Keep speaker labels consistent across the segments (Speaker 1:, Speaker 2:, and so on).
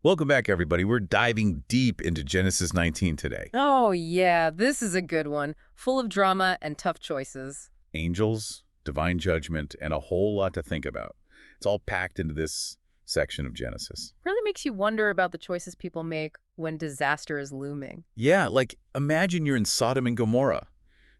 Speaker 1: Welcome back, everybody. We're diving deep into Genesis 19 today.
Speaker 2: Oh, yeah, this is a good one. Full of drama and tough choices.
Speaker 1: Angels, divine judgment, and a whole lot to think about. It's all packed into this section of Genesis.
Speaker 2: Really makes you wonder about the choices people make when disaster is looming.
Speaker 1: Yeah, like imagine you're in Sodom and Gomorrah,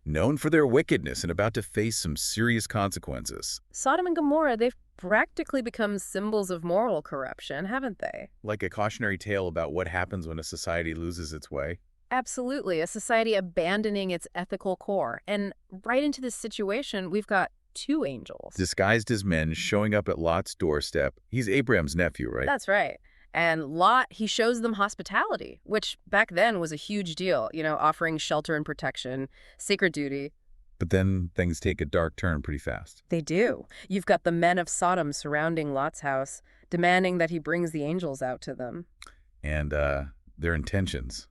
Speaker 1: known for their wickedness and about to face some serious consequences.
Speaker 2: Sodom and Gomorrah, they've practically become symbols of moral corruption, haven't they?
Speaker 1: Like a cautionary tale about what happens when a society loses its way.
Speaker 2: Absolutely, a society abandoning its ethical core. And right into this situation, we've got two angels.
Speaker 1: Disguised as men showing up at Lot's doorstep. He's Abraham's nephew, right?
Speaker 2: That's right. And Lot, he shows them hospitality, which back then was a huge deal, offering shelter and protection, sacred duty.
Speaker 1: But then things take a dark turn pretty fast.
Speaker 2: They do. You've got the men of Sodom surrounding Lot's house, demanding that he brings the angels out to them.
Speaker 1: And their intentions,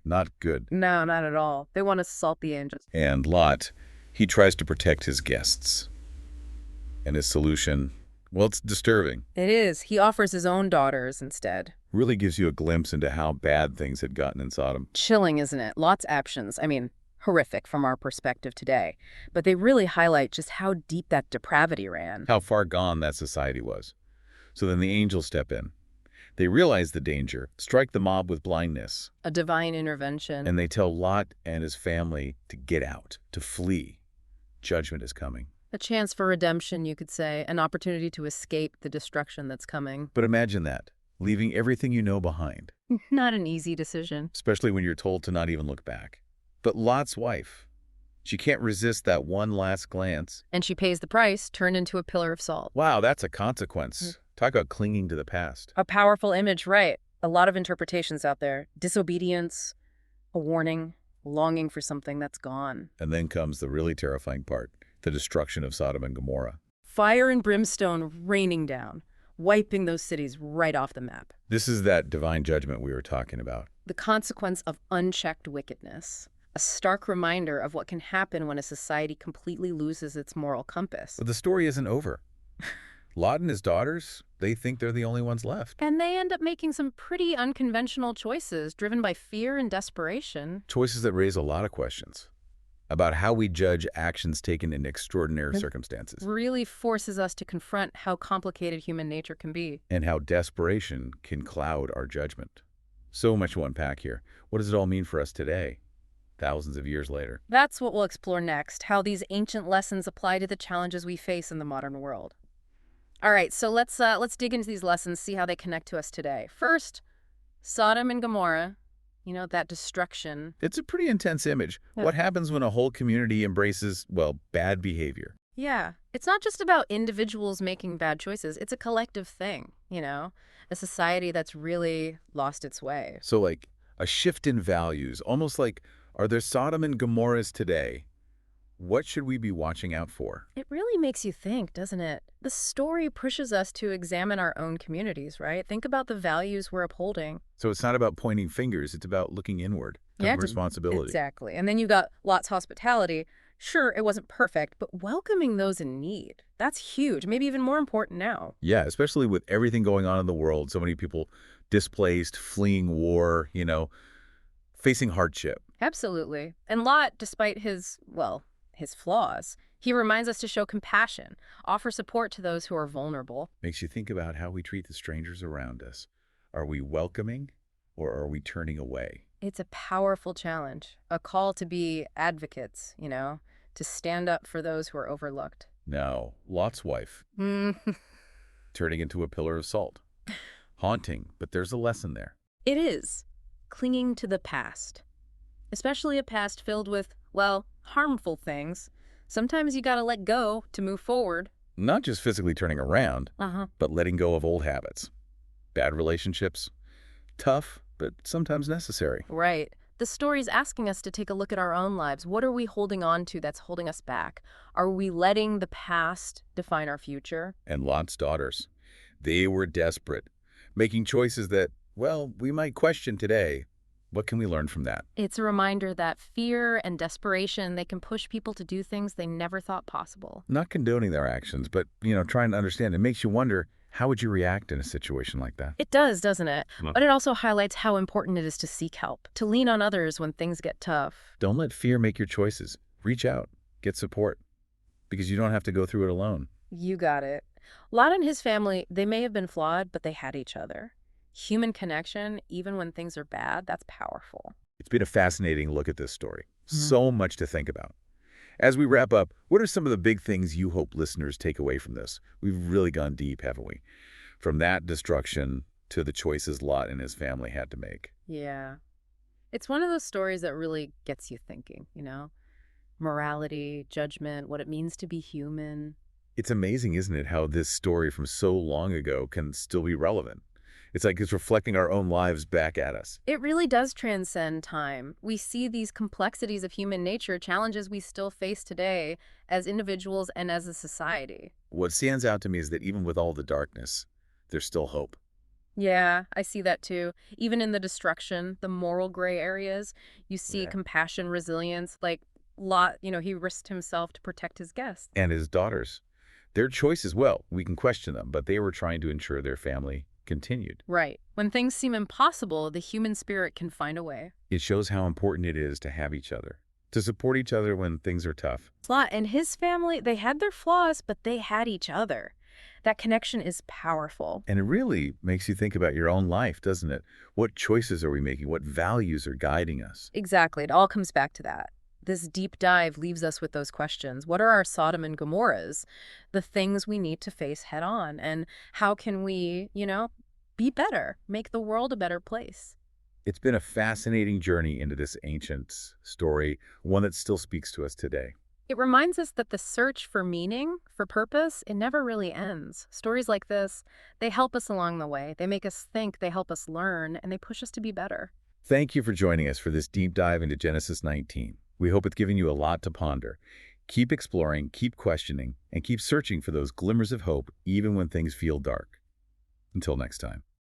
Speaker 1: not good.
Speaker 2: No, not at all. They want to assault the angels.
Speaker 1: And Lot, he tries to protect his guests. And his solution, well, it's disturbing.
Speaker 2: It is. He offers his own daughters instead.
Speaker 1: Really gives you a glimpse into how bad things had gotten in Sodom.
Speaker 2: Chilling, isn't it? Lot's actions, horrific from our perspective today. But they really highlight just how deep that depravity ran.
Speaker 1: How far gone that society was. So then the angels step in. They realize the danger, strike the mob with blindness.
Speaker 2: A divine intervention.
Speaker 1: And they tell Lot and his family to get out, to flee. Judgment is coming.
Speaker 2: A chance for redemption, you could say. An opportunity to escape the destruction that's coming.
Speaker 1: But imagine that, leaving everything you know behind.
Speaker 2: Not an easy decision.
Speaker 1: Especially when you're told to not even look back. But Lot's wife, she can't resist that one last glance.
Speaker 2: And she pays the price, turned into a pillar of salt.
Speaker 1: Wow, that's a consequence. Talk about clinging to the past.
Speaker 2: A powerful image, right. A lot of interpretations out there. Disobedience, a warning, longing for something that's gone.
Speaker 1: And then comes the really terrifying part, the destruction of Sodom and Gomorrah.
Speaker 2: Fire and brimstone raining down, wiping those cities right off the map.
Speaker 1: This is that divine judgment we were talking about.
Speaker 2: The consequence of unchecked wickedness. A stark reminder of what can happen when a society completely loses its moral compass.
Speaker 1: But the story isn't over. Lot and his daughters, they think they're the only ones left.
Speaker 2: And they end up making some pretty unconventional choices driven by fear and desperation.
Speaker 1: Choices that raise a lot of questions about how we judge actions taken in extraordinary circumstances.
Speaker 2: Really forces us to confront how complicated human nature can be.
Speaker 1: And how desperation can cloud our judgment. So much to unpack here. What does it all mean for us today? Thousands of years later.
Speaker 2: That's what we'll explore next, how these ancient lessons apply to the challenges we face in the modern world. All right, so let's dig into these lessons, see how they connect to us today. First, Sodom and Gomorrah, that destruction.
Speaker 1: It's a pretty intense image.
Speaker 2: Yeah.
Speaker 1: What happens when a whole community embraces, well, bad behavior?
Speaker 2: Yeah, it's not just about individuals making bad choices. It's a collective thing, a society that's really lost its way.
Speaker 1: So like a shift in values, almost like, are there Sodom and Gomorrahs today? What should we be watching out for?
Speaker 2: It really makes you think, doesn't it? The story pushes us to examine our own communities, right? Think about the values we're upholding.
Speaker 1: So it's not about pointing fingers, it's about looking inward,
Speaker 2: Yeah,
Speaker 1: responsibility.
Speaker 2: Exactly. And then you got Lot's hospitality. Sure, it wasn't perfect, but welcoming those in need. That's huge, maybe even more important now.
Speaker 1: Yeah, especially with everything going on in the world, so many people displaced, fleeing war, facing hardship.
Speaker 2: Absolutely. And Lot, despite his flaws, he reminds us to show compassion, offer support to those who are vulnerable.
Speaker 1: Makes you think about how we treat the strangers around us. Are we welcoming or are we turning away?
Speaker 2: It's a powerful challenge, a call to be advocates, to stand up for those who are overlooked.
Speaker 1: Now, Lot's wife, turning into a pillar of salt. Haunting, but there's a lesson there.
Speaker 2: It is. Clinging to the past. Especially a past filled with, harmful things. Sometimes you gotta let go to move forward.
Speaker 1: Not just physically turning around, but letting go of old habits. Bad relationships. Tough, but sometimes necessary.
Speaker 2: Right. The story's asking us to take a look at our own lives. What are we holding on to that's holding us back? Are we letting the past define our future?
Speaker 1: And Lot's daughters. They were desperate, making choices that, we might question today. What can we learn from that?
Speaker 2: It's a reminder that fear and desperation, they can push people to do things they never thought possible.
Speaker 1: Not condoning their actions, but, trying to understand. It makes you wonder, How would you react in a situation like that?
Speaker 2: It does, doesn't it?
Speaker 1: Well,
Speaker 2: But it also highlights how important it is to seek help, to lean on others when things get tough.
Speaker 1: don't let fear make your choices. Reach out, get support, because you don't have to go through it alone.
Speaker 2: You got it. Lot and his family, they may have been flawed, but they had each other. Human connection, even when things are bad, that's powerful.
Speaker 1: It's been a fascinating look at this story.
Speaker 2: Mhm.
Speaker 1: So much to think about. As we wrap up, what are some of the big things you hope listeners take away from this? We've really gone deep, haven't we? From that destruction to the choices Lot and his family had to make.
Speaker 2: Yeah. It's one of those stories that really gets you thinking, Morality, judgment, what it means to be human.
Speaker 1: It's amazing, isn't it, how this story from so long ago can still be relevant. It's like it's reflecting our own lives back at us.
Speaker 2: It really does transcend time. We see these complexities of human nature, challenges we still face today as individuals and as a society.
Speaker 1: What stands out to me is that even with all the darkness, there's still hope.
Speaker 2: Yeah, I see that too. Even in the destruction, the moral gray areas, you see
Speaker 1: Yeah.
Speaker 2: compassion, resilience, like Lot, he risked himself to protect his guests.
Speaker 1: And his daughters. Their choices, well, we can question them, but they were trying to ensure their family continued.
Speaker 2: Right. When things seem impossible, the human spirit can find a way.
Speaker 1: It shows how important it is to have each other, to support each other when things are tough.
Speaker 2: Lot and his family, they had their flaws, but they had each other. That connection is powerful.
Speaker 1: And it really makes you think about your own life, doesn't it? What choices are we making? What values are guiding us?
Speaker 2: Exactly. It all comes back to that. This deep dive leaves us with those questions. What are our Sodom and Gomorrahs? The things we need to face head on. And how can we, be better, make the world a better place?
Speaker 1: It's been a fascinating journey into this ancient story, one that still speaks to us today.
Speaker 2: It reminds us that the search for meaning, for purpose, it never really ends. Stories like this, they help us along the way. They make us think, they help us learn, and they push us to be better.
Speaker 1: Thank you for joining us for this deep dive into Genesis 19. We hope it's given you a lot to ponder. Keep exploring, keep questioning, and keep searching for those glimmers of hope even when things feel dark. Until next time.